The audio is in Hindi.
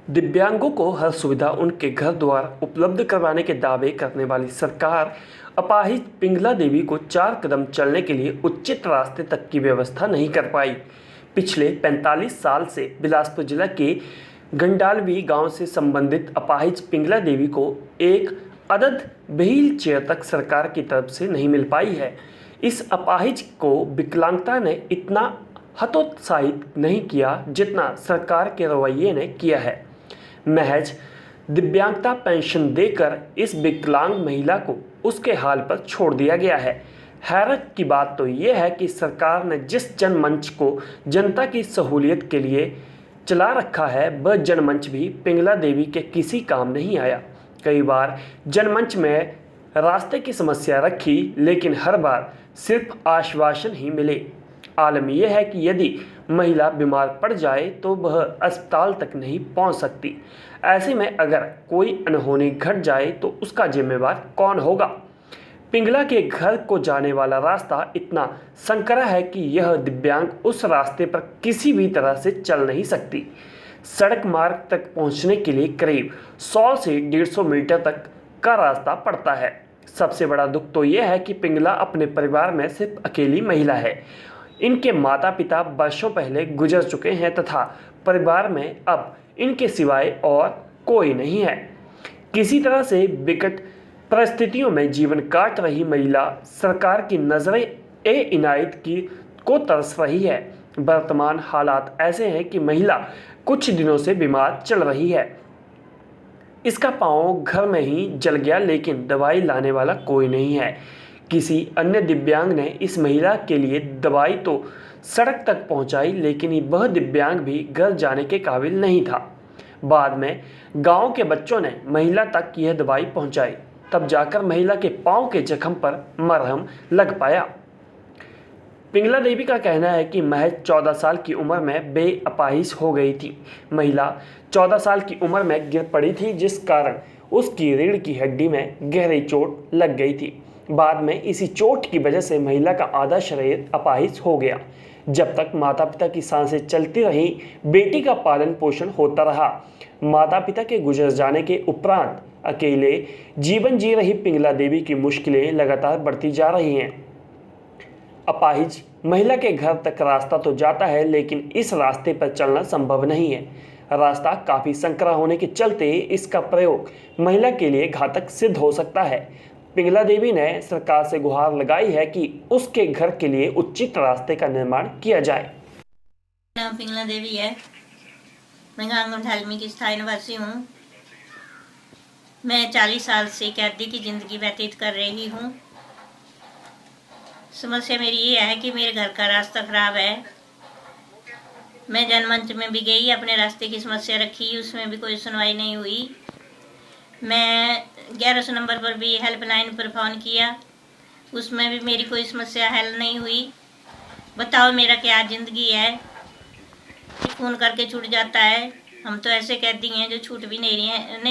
दिव्यांगों को हर सुविधा उनके घर द्वार उपलब्ध करवाने के दावे करने वाली सरकार अपाहिज पिंगला देवी को 4 कदम चलने के लिए उचित रास्ते तक की व्यवस्था नहीं कर पाई। पिछले 45 साल से बिलासपुर जिला के गंडालवी गांव से संबंधित अपाहिज पिंगला देवी को एक अदद व्हील चेयर तक सरकार की तरफ से नहीं मिल पाई है। इस अपाहिज को विकलांगता ने इतना हतोत्साहित नहीं किया जितना सरकार के रवैये ने किया है। महज दिव्यांगता पेंशन देकर इस विकलांग महिला को उसके हाल पर छोड़ दिया गया है। हैरत की बात तो यह है कि सरकार ने जिस जनमंच को जनता की सहूलियत के लिए चला रखा है वह जनमंच भी पिंगला देवी के किसी काम नहीं आया। कई बार जनमंच में रास्ते की समस्या रखी लेकिन हर बार सिर्फ आश्वासन ही मिले। आलम यह है कि यदि महिला बीमार पड़ जाए तो वह अस्पताल तक नहीं पहुंच सकती। ऐसे में अगर कोई अनहोनी घट जाए तो उसका जिम्मेवार कौन होगा। पिंगला के घर को जाने वाला रास्ता इतना संकरा है कि यह दिव्यांग उस रास्ते पर किसी भी तरह से चल नहीं सकती। सड़क मार्ग तक पहुंचने के लिए करीब 100 से 150 मीटर तक का रास्ता पड़ता है। सबसे बड़ा दुख तो यह है कि पिंगला अपने परिवार में सिर्फ अकेली महिला है। इनके माता पिता वर्षों पहले गुजर चुके हैं तथा परिवार में अब इनके सिवाय और कोई नहीं है। किसी तरह से विकट परिस्थितियों में जीवन काट रही महिला सरकार की नजरें इनायत की को तरस रही है। वर्तमान हालात ऐसे हैं कि महिला कुछ दिनों से बीमार चल रही है। इसका पांव घर में ही जल गया लेकिन दवाई लाने वाला कोई नहीं है। किसी अन्य दिव्यांग ने इस महिला के लिए दवाई तो सड़क तक पहुंचाई लेकिन वह दिव्यांग भी घर जाने के काबिल नहीं था। बाद में गांव के बच्चों ने महिला तक यह दवाई पहुंचाई, तब जाकर महिला के पांव के जख्म पर मरहम लग पाया। पिंगला देवी का कहना है कि महज 14 साल की उम्र में बेअपाहिज हो गई थी। महिला 14 साल की उम्र में गिर पड़ी थी जिस कारण उसकी रीढ़ की हड्डी में गहरी चोट लग गई थी। बाद में इसी चोट की वजह से महिला का आधा शरीर अपाहिज हो गया। जब तक माता पिता की सांसें चलती रही बेटी का पालन पोषण होता रहा। माता पिता के गुजर जाने के उपरांत अकेले जीवन जी रही पिंगला देवी की मुश्किलें लगातार बढ़ती जा रही हैं। अपाहिज महिला के घर तक रास्ता तो जाता है लेकिन इस रास्ते पर चलना संभव नहीं है। रास्ता काफ़ी संकरा होने के चलते इसका प्रयोग महिला के लिए घातक सिद्ध हो सकता है। पिंगला देवी ने सरकार से गुहार लगाई है कि उसके घर के लिए उचित रास्ते का निर्माण किया जाए। नाम पिंगला देवी है। मैं गांव ढालमी की स्थायी निवासी हूँ। मैं 40 साल से कैदी की ज़िंदगी व्यतीत कर रही हूँ। समस्या मेरी ये है कि मेरे घर का रास्ता खराब है। मैं जनमंच में भी गई, अपने रास्ते की समस्या रखी, उसमें भी कोई सुनवाई नहीं हुई। मैं 1100 नंबर पर भी हेल्पलाइन पर फ़ोन किया, उसमें भी मेरी कोई समस्या हल नहीं हुई। बताओ मेरा क्या ज़िंदगी है। फ़ोन करके छूट जाता है। हम तो ऐसे कैदी हैं जो छूट भी नहीं रहे हैं।